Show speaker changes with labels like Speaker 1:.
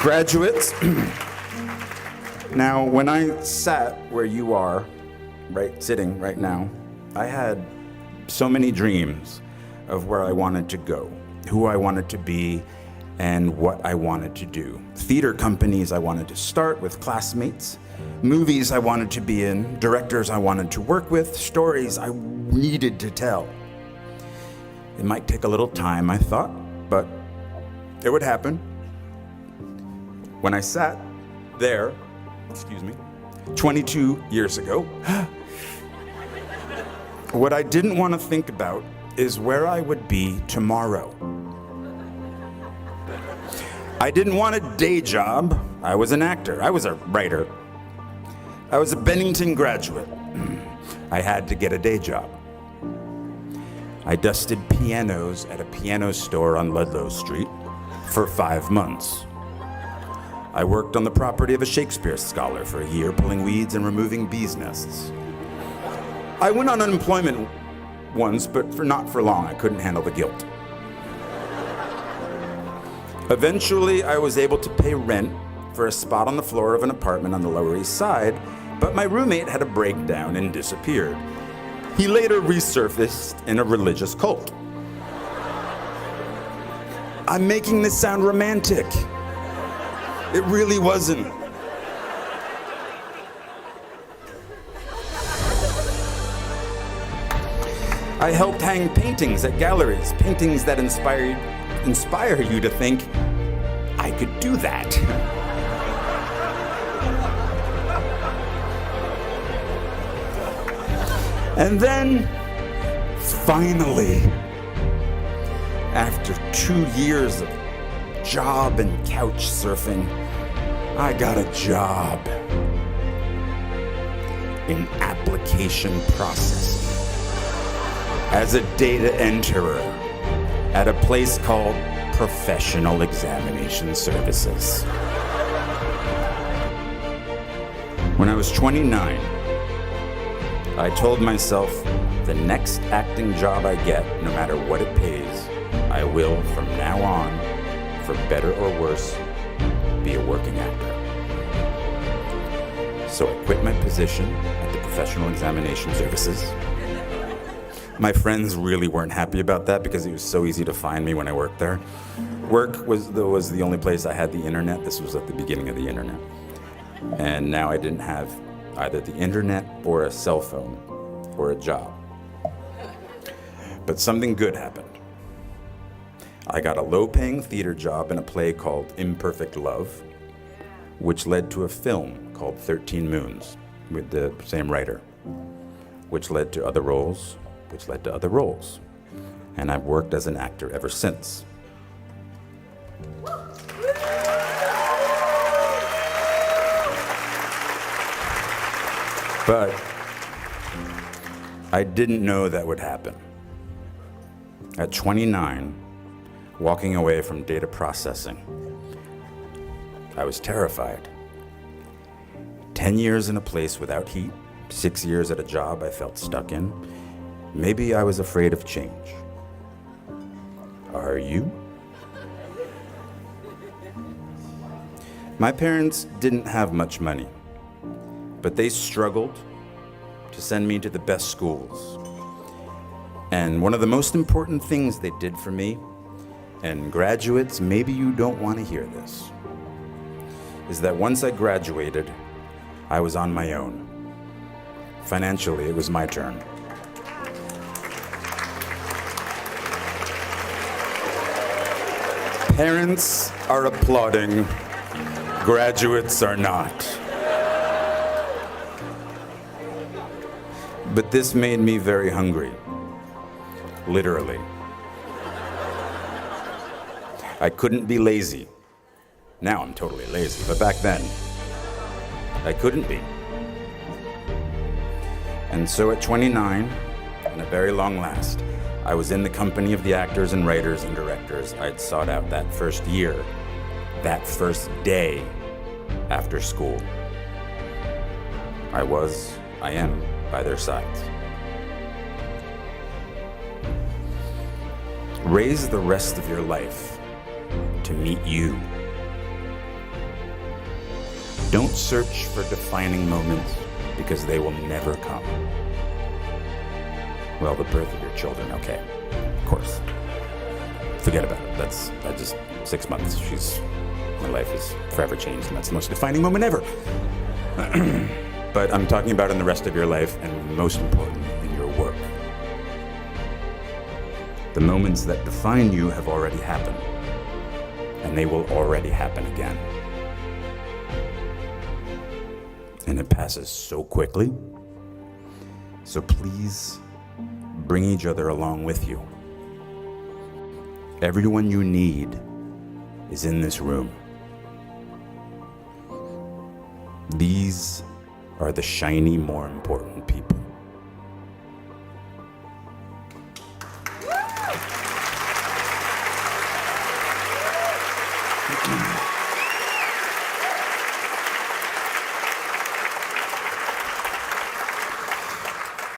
Speaker 1: Graduates, now when I sat where you are, sitting right now, I had so many dreams of where I wanted to go, who I wanted to be, and what I wanted to do. Theater companies I wanted to start with classmates, movies I wanted to be in, directors I wanted to work with, stories I needed to tell. It might take a little time, I thought, but it would happen. When I sat there, 22 years ago, what I didn't want to think about is where I would be tomorrow. I didn't want a day job. I was an actor. I was a writer. I was a Bennington graduate. I had to get a day job. I dusted pianos at a piano store on Ludlow Street for 5 months. I worked on the property of a Shakespeare scholar for a year, pulling weeds and removing bees' nests. I went on unemployment once, but not for long. I couldn't handle the guilt. Eventually, I was able to pay rent for a spot on the floor of an apartment on the Lower East Side, but my roommate had a breakdown and disappeared. He later resurfaced in a religious cult. I'm making this sound romantic. It really wasn't. I helped hang paintings at galleries, paintings that inspire you to think, I could do that. And then, finally, after 2 years of job and couch surfing, I got a job in application processing as a data enterer at a place called Professional Examination Services. When I was 29, I told myself the next acting job I get, no matter what it pays, I will from now on, for better or worse, be a working actor. So I quit my position at the Professional Examination Services. My friends really weren't happy about that because it was so easy to find me when I worked there. Work was the only place I had the internet. This was at the beginning of the internet. And now I didn't have either the internet or a cell phone or a job. But something good happened. I got a low-paying theater job in a play called Imperfect Love, which led to a film called 13 Moons with the same writer, which led to other roles, which led to other roles. And I've worked as an actor ever since. But I didn't know that would happen. At 29, walking away from data processing, I was terrified. 10 years in a place without heat, 6 years at a job I felt stuck in. Maybe I was afraid of change. Are you? My parents didn't have much money, but they struggled to send me to the best schools. And one of the most important things they did for me, and graduates, maybe you don't want to hear this, is that once I graduated, I was on my own. Financially, it was my turn. Parents are applauding, graduates are not. But this made me very hungry, literally. I couldn't be lazy. Now I'm totally lazy, but back then, I couldn't be. And so at 29, and a very long last, I was in the company of the actors and writers and directors I'd sought out that first year, that first day after school. I am by their sides. Raise the rest of your life to meet you. Don't search for defining moments because they will never come. Well, the birth of your children, okay, of course. Forget about it. That's 6 months. My life is forever changed, and that's the most defining moment ever. But I'm talking about in the rest of your life, and most importantly, in your work. The moments that define you have already happened, and they will already happen again. And it passes so quickly. So please bring each other along with you. Everyone you need is in this room. These are the shiny, more important people.